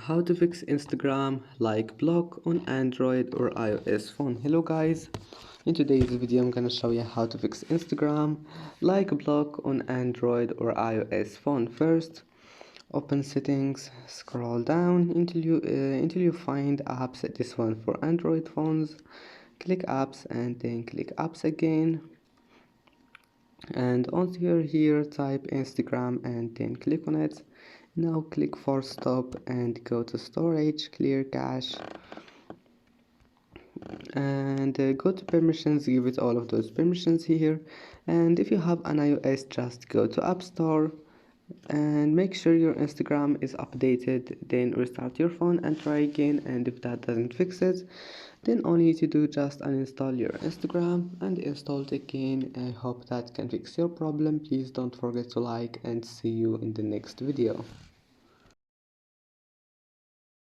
How to fix Instagram like block on Android or iOS phone. Hello guys, in today's video I'm gonna show you how to fix Instagram like block on Android or iOS phone. First, open settings, scroll down until you find apps. This one for Android phones. Click apps and then click apps again. And once you're here, type Instagram and then click on it. Now click force stop and go to storage, clear cache, and go to permissions, give it all of those permissions here. And if you have an iOS, just go to App Store and make sure your Instagram is updated. Then restart your phone and try again, and if that doesn't fix it, then all you need to do just uninstall your Instagram and install it again. I hope that can fix your problem. Please don't forget to like, and see you in the next video.